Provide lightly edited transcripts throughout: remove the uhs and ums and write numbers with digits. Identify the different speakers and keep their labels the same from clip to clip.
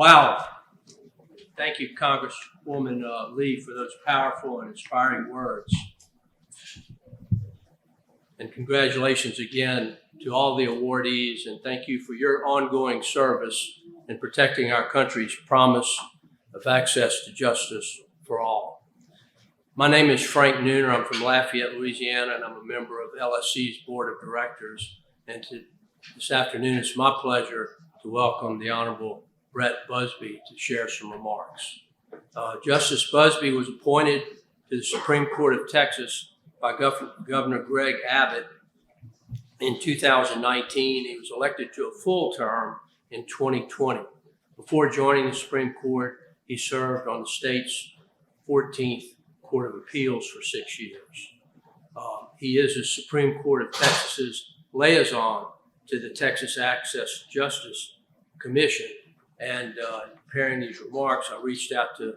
Speaker 1: Wow. Thank you, Congresswoman Lee, for those powerful and inspiring words. And congratulations again to all the awardees, and thank you for your ongoing service in protecting our country's promise of access to justice for all. My name is Frank Nooner. I'm from Lafayette, Louisiana, and I'm a member of LSC's Board of Directors. And this afternoon, it's my pleasure to welcome the Honorable Brett Busby to share some remarks. Justice Busby was appointed to the Supreme Court of Texas by Governor Greg Abbott in 2019. He was elected to a full term in 2020. Before joining the Supreme Court, he served on the state's 14th Court of Appeals for 6 years. He is the Supreme Court of Texas's liaison to the Texas Access to Justice Commission. And in preparing these remarks, I reached out to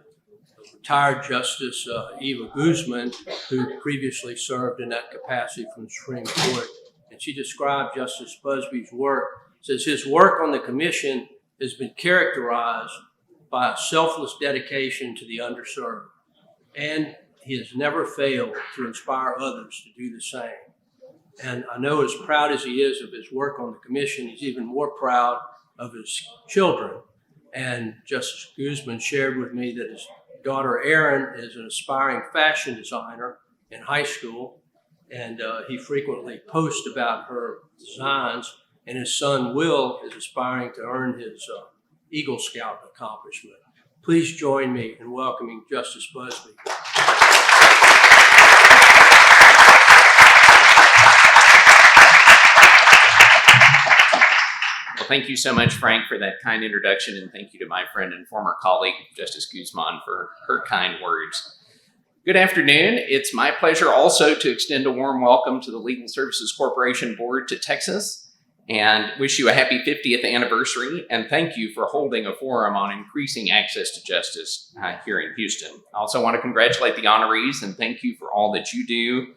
Speaker 1: retired Justice Eva Guzman, who previously served in that capacity from the Supreme Court. And she described Justice Busby's work. Says his work on the commission has been characterized by a selfless dedication to the underserved. And he has never failed to inspire others to do the same. And I know as proud as he is of his work on the commission, he's even more proud of his children. And Justice Guzman shared with me that his daughter Erin is an aspiring fashion designer in high school, and he frequently posts about her designs, and his son Will is aspiring to earn his Eagle Scout accomplishment. Please join me in welcoming Justice Busby.
Speaker 2: Well, thank you so much, Frank, for that kind introduction, and thank you to my friend and former colleague, Justice Guzman, for her kind words. Good afternoon. It's my pleasure also to extend a warm welcome to the Legal Services Corporation Board to Texas and wish you a happy 50th anniversary, and thank you for holding a forum on increasing access to justice here in Houston. I also want to congratulate the honorees and thank you for all that you do.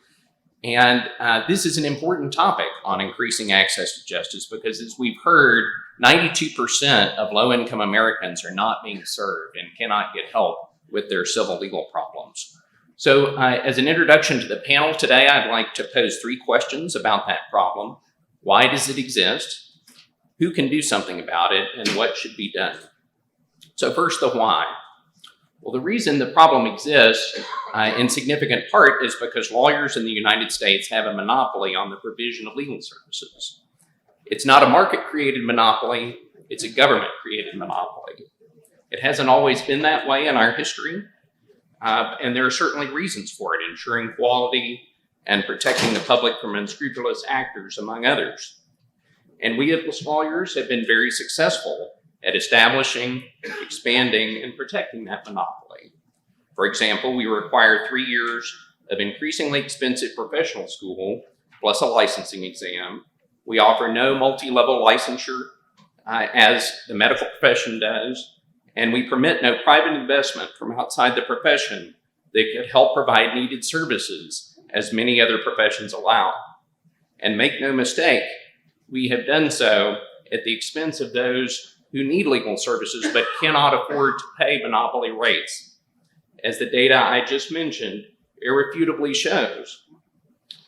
Speaker 2: And this is an important topic on increasing access to justice because, as we've heard, 92% of low-income Americans are not being served and cannot get help with their civil legal problems. So as an introduction to the panel today, I'd like to pose 3 questions about that problem. Why does it exist? Who can do something about it? And what should be done? So first, the why. Well, the reason the problem exists in significant part is because lawyers in the United States have a monopoly on the provision of legal services. It's not a market-created monopoly, it's a government-created monopoly. It hasn't always been that way in our history, and there are certainly reasons for it, ensuring quality and protecting the public from unscrupulous actors, among others. And we as lawyers have been very successful at establishing, expanding, and protecting that monopoly. For example, we require 3 years of increasingly expensive professional school, plus a licensing exam. We offer no multi-level licensure, as the medical profession does, and we permit no private investment from outside the profession that could help provide needed services, as many other professions allow. And make no mistake, we have done so at the expense of those who need legal services but cannot afford to pay monopoly rates, as the data I just mentioned irrefutably shows.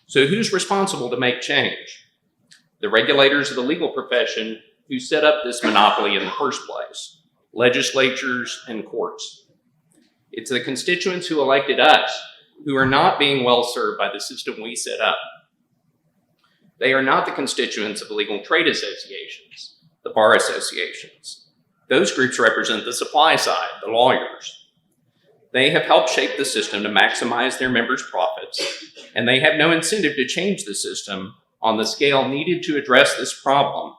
Speaker 2: So who's responsible to make change? The regulators of the legal profession who set up this monopoly in the first place, legislatures and courts. It's the constituents who elected us who are not being well served by the system we set up. They are not the constituents of legal trade associations, the bar associations. Those groups represent the supply side, the lawyers. They have helped shape the system to maximize their members' profits, and they have no incentive to change the system on the scale needed to address this problem,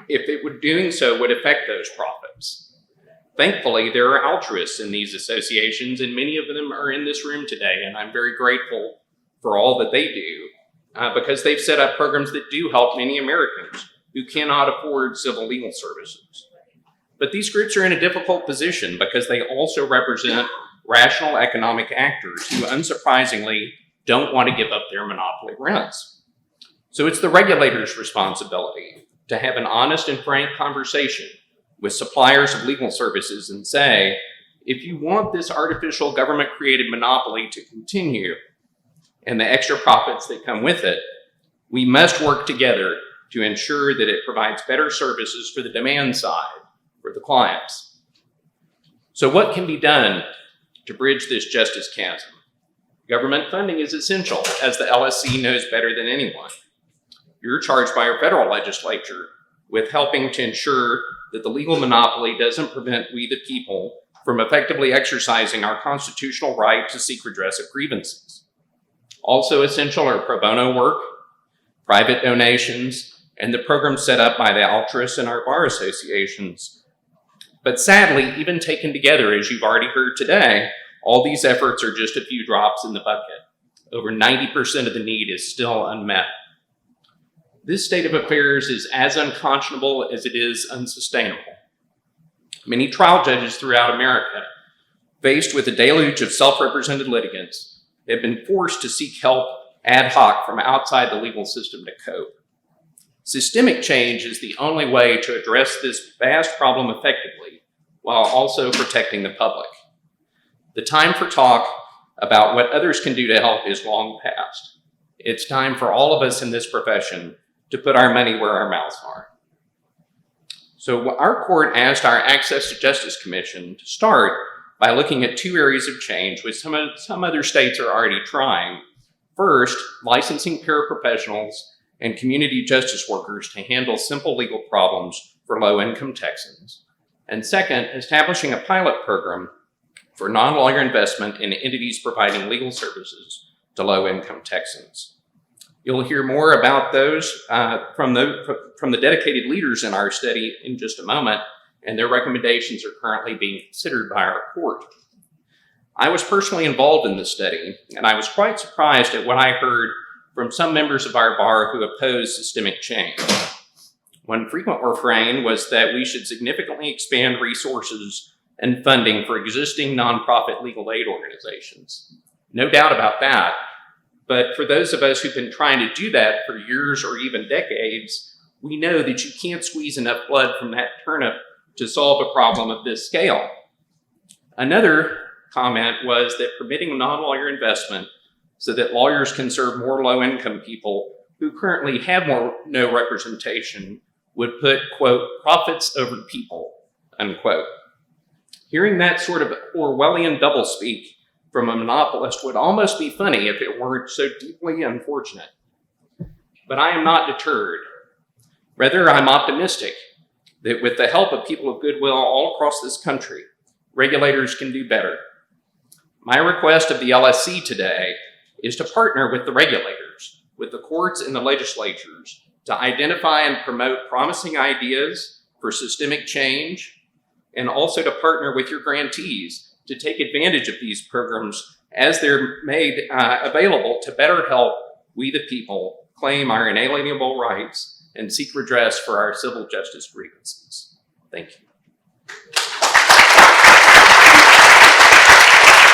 Speaker 2: if it would doing so would affect those profits. Thankfully, there are altruists in these associations, and many of them are in this room today, and I'm very grateful for all that they do, because they've set up programs that do help many Americans who cannot afford civil legal services. But these groups are in a difficult position because they also represent rational economic actors who, unsurprisingly, don't want to give up their monopoly rents. So it's the regulator's responsibility to have an honest and frank conversation with suppliers of legal services and say, if you want this artificial government-created monopoly to continue and the extra profits that come with it, we must work together to ensure that it provides better services for the demand side, for the clients. So what can be done to bridge this justice chasm? Government funding is essential, as the LSC knows better than anyone. You're charged by our federal legislature with helping to ensure that the legal monopoly doesn't prevent we the people from effectively exercising our constitutional right to seek redress of grievances. Also essential are pro bono work, private donations, and the programs set up by the altruists and our bar associations. But sadly, even taken together, as you've already heard today, all these efforts are just a few drops in the bucket. Over 90% of the need is still unmet. This state of affairs is as unconscionable as it is unsustainable. Many trial judges throughout America, faced with a deluge of self-represented litigants, have been forced to seek help ad hoc from outside the legal system to cope. Systemic change is the only way to address this vast problem effectively, while also protecting the public. The time for talk about what others can do to help is long past. It's time for all of us in this profession to put our money where our mouths are. So our court asked our Access to Justice Commission to start by looking at two areas of change, which some other states are already trying. First, licensing paraprofessionals and community justice workers to handle simple legal problems for low-income Texans. And second, establishing a pilot program for non-lawyer investment in entities providing legal services to low-income Texans. You'll hear more about those from the dedicated leaders in our study in just a moment, and their recommendations are currently being considered by our court. I was personally involved in this study, and I was quite surprised at what I heard from some members of our bar who oppose systemic change. One frequent refrain was that we should significantly expand resources and funding for existing nonprofit legal aid organizations. No doubt about that, but for those of us who've been trying to do that for years or even decades, we know that you can't squeeze enough blood from that turnip to solve a problem of this scale. Another comment was that permitting non-lawyer investment so that lawyers can serve more low-income people who currently have no representation would put, quote, profits over people, unquote. Hearing that sort of Orwellian doublespeak from a monopolist would almost be funny if it weren't so deeply unfortunate. But I am not deterred. Rather, I'm optimistic that with the help of people of goodwill all across this country, regulators can do better. My request of the LSC today is to partner with the regulators, with the courts and the legislatures, to identify and promote promising ideas for systemic change, and also to partner with your grantees to take advantage of these programs as they're made available to better help we the people claim our inalienable rights and seek redress for our civil justice grievances. Thank you.